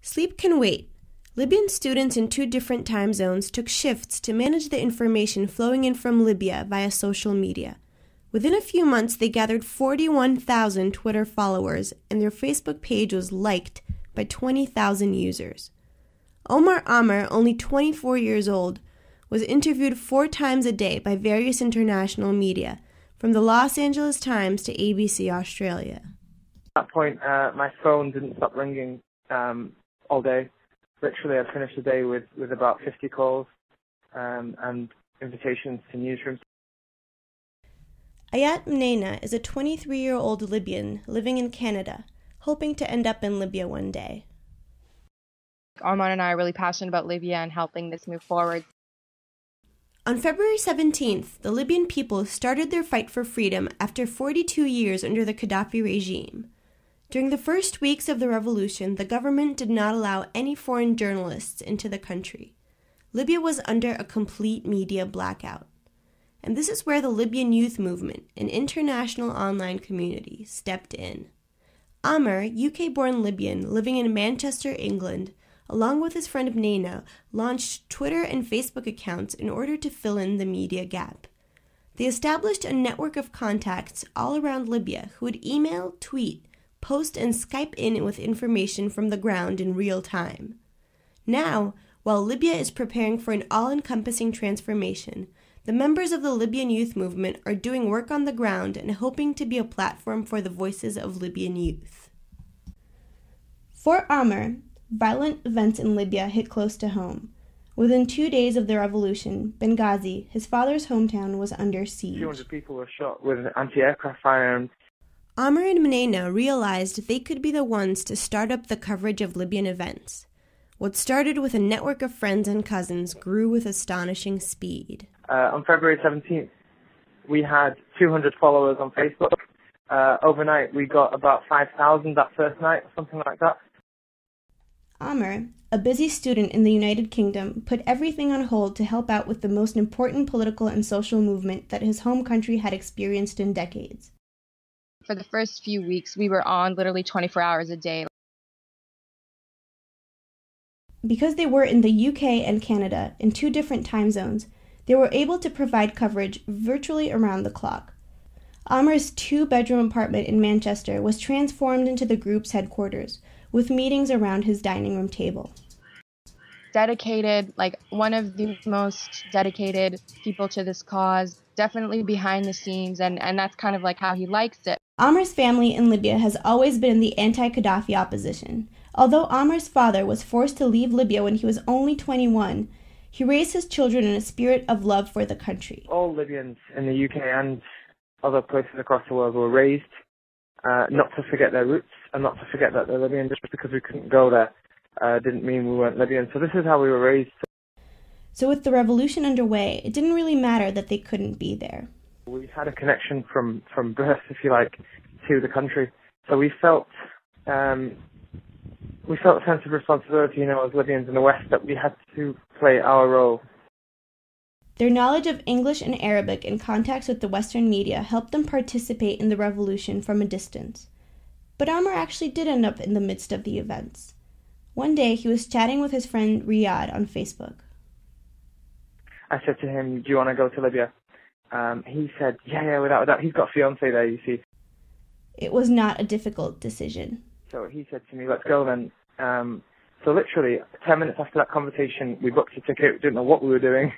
Sleep can wait. Libyan students in 2 different time zones took shifts to manage the information flowing in from Libya via social media. Within a few months, they gathered 41,000 Twitter followers, and their Facebook page was liked by 20,000 users. Omar Amr, only 24 years old, was interviewed 4 times a day by various international media, from the Los Angeles Times to ABC Australia. At that point, my phone didn't stop ringing all day. Literally, I finished the day with about 50 calls and invitations to newsrooms. Ayat Mnena is a 23-year-old Libyan living in Canada, hoping to end up in Libya one day. Armand and I are really passionate about Libya and helping this move forward. On February 17th, the Libyan people started their fight for freedom after 42 years under the Gaddafi regime. During the first weeks of the revolution, the government did not allow any foreign journalists into the country. Libya was under a complete media blackout. And this is where the Libyan youth movement, an international online community, stepped in. Amr, UK-born Libyan living in Manchester, England, along with his friend Mnena, launched Twitter and Facebook accounts in order to fill in the media gap. They established a network of contacts all around Libya who would email, tweet, post, and Skype in with information from the ground in real time. Now, while Libya is preparing for an all-encompassing transformation, the members of the Libyan youth movement are doing work on the ground and hoping to be a platform for the voices of Libyan youth. For Amr, violent events in Libya hit close to home. Within 2 days of the revolution, Benghazi, his father's hometown, was under siege. 200 people were shot with anti-aircraft firearms. Amr and Mnena realized they could be the ones to start up the coverage of Libyan events. What started with a network of friends and cousins grew with astonishing speed. On February 17th, we had 200 followers on Facebook. Overnight, we got about 5,000 that first night, something like that. Amr, a busy student in the United Kingdom, put everything on hold to help out with the most important political and social movement that his home country had experienced in decades. For the first few weeks, we were on literally 24 hours a day. Because they were in the UK and Canada in 2 different time zones, they were able to provide coverage virtually around the clock. Amr's 2-bedroom apartment in Manchester was transformed into the group's headquarters, with meetings around his dining room table. Dedicated, like one of the most dedicated people to this cause, definitely behind the scenes, and that's kind of like how he likes it. Amr's family in Libya has always been in the anti-Gaddafi opposition. Although Amr's father was forced to leave Libya when he was only 21, he raised his children in a spirit of love for the country. All Libyans in the UK and other places across the world were raised not to forget their roots and not to forget that they're Libyan. Just because we couldn't go there didn't mean we weren't Libyan. So this is how we were raised. So with the revolution underway, it didn't really matter that they couldn't be there. We had a connection from birth, if you like, to the country. So we felt a sense of responsibility, as Libyans in the West, that we had to play our role. Their knowledge of English and Arabic and contacts with the Western media helped them participate in the revolution from a distance. But Amr actually did end up in the midst of the events. One day, he was chatting with his friend Riyadh on Facebook. I said to him, "Do you want to go to Libya?" He said, yeah, without a doubt. He's got a fiancée there, you see. It was not a difficult decision. So he said to me, "Let's go then." So literally, 10 minutes after that conversation, we booked a ticket. We didn't know what we were doing,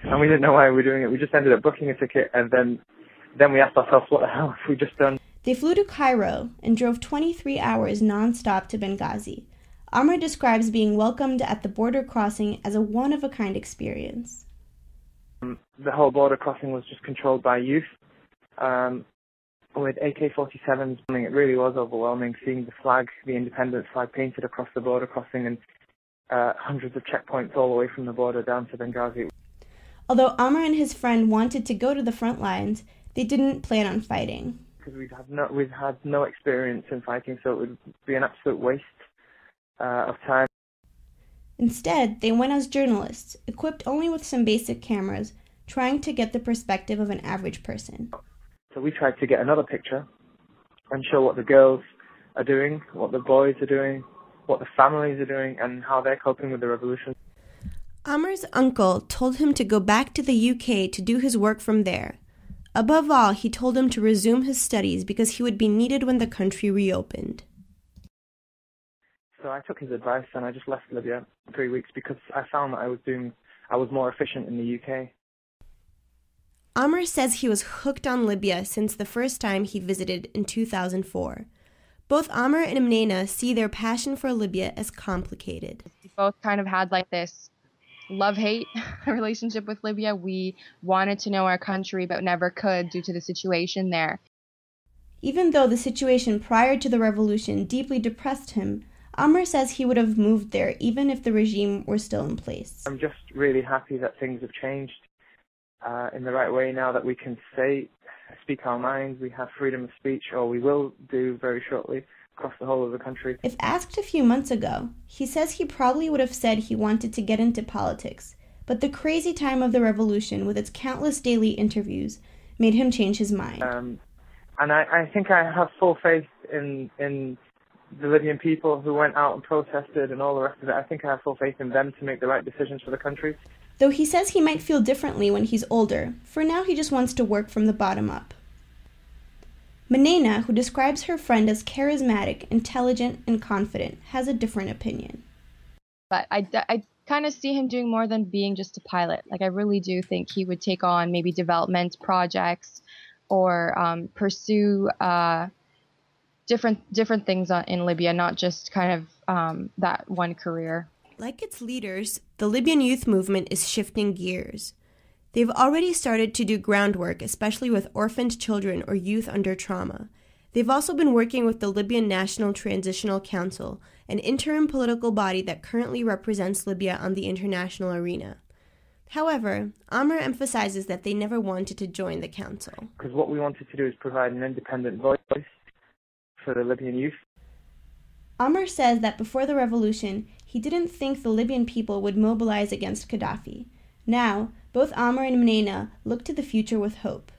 and we didn't know why we were doing it. We just ended up booking a ticket, and then we asked ourselves, what the hell have we just done? They flew to Cairo and drove 23 hours non-stop to Benghazi. Amr describes being welcomed at the border crossing as a one-of-a-kind experience. The whole border crossing was just controlled by youth. With AK-47s, it really was overwhelming seeing the flag, the independence flag painted across the border crossing, and hundreds of checkpoints all the way from the border down to Benghazi. Although Amr and his friend wanted to go to the front lines, they didn't plan on fighting. Because we'd had no experience in fighting, so it would be an absolute waste of time. Instead, they went as journalists, equipped only with some basic cameras, trying to get the perspective of an average person. So we tried to get another picture and show what the girls are doing, what the boys are doing, what the families are doing, and how they're coping with the revolution. Amar's uncle told him to go back to the UK to do his work from there. Above all, he told him to resume his studies because he would be needed when the country reopened. So I took his advice and I just left Libya 3 weeks because I found that I was more efficient in the UK. Amar says he was hooked on Libya since the first time he visited in 2004. Both Amar and Mnena see their passion for Libya as complicated. We both kind of had like this love-hate relationship with Libya. We wanted to know our country but never could due to the situation there. Even though the situation prior to the revolution deeply depressed him, Amar says he would have moved there even if the regime were still in place. I'm just really happy that things have changed in the right way now, that we can speak our minds, we have freedom of speech, or we will do very shortly, across the whole of the country. If asked a few months ago, he says he probably would have said he wanted to get into politics, but the crazy time of the revolution with its countless daily interviews made him change his mind. And I think I have full faith in the Libyan people who went out and protested and all the rest of it. I think I have full faith in them to make the right decisions for the country. Though he says he might feel differently when he's older, for now he just wants to work from the bottom up. Mnena, who describes her friend as charismatic, intelligent, and confident, has a different opinion. But I kind of see him doing more than being just a pilot. Like, I really do think he would take on maybe development projects or pursue different things in Libya, not just kind of that one career. Like its leaders, the Libyan youth movement is shifting gears. They've already started to do groundwork, especially with orphaned children or youth under trauma. They've also been working with the Libyan National Transitional Council, an interim political body that currently represents Libya on the international arena. However, Amr emphasizes that they never wanted to join the council. Because what we wanted to do is provide an independent voice for the Libyan youth. Amr says that before the revolution, he didn't think the Libyan people would mobilize against Gaddafi. Now, both Amr and Mnena look to the future with hope.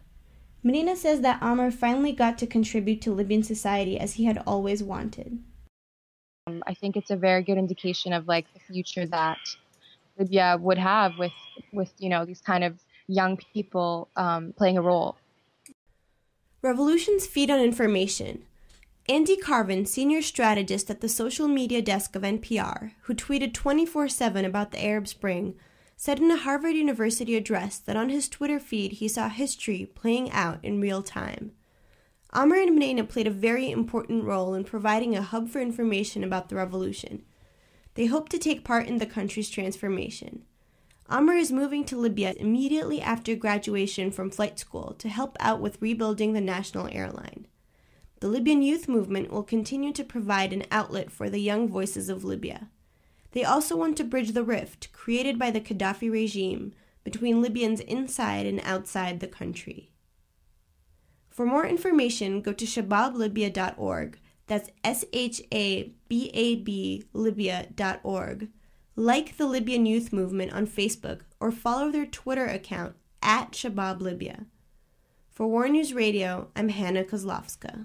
Mnena says that Amr finally got to contribute to Libyan society as he had always wanted. I think it's a very good indication of like the future that Libya would have with these kind of young people playing a role. Revolutions feed on information. Andy Carvin, senior strategist at the social media desk of NPR, who tweeted 24/7 about the Arab Spring, said in a Harvard University address that on his Twitter feed he saw history playing out in real time. Amr and Mnena played a very important role in providing a hub for information about the revolution. They hope to take part in the country's transformation. Amr is moving to Libya immediately after graduation from flight school to help out with rebuilding the national airline. The Libyan youth movement will continue to provide an outlet for the young voices of Libya. They also want to bridge the rift created by the Gaddafi regime between Libyans inside and outside the country. For more information, go to shabablibya.org. That's SHABAB Libya.org. Like the Libyan youth movement on Facebook or follow their Twitter account @ShababLibya. For War News Radio, I'm Hannah Kozlovska.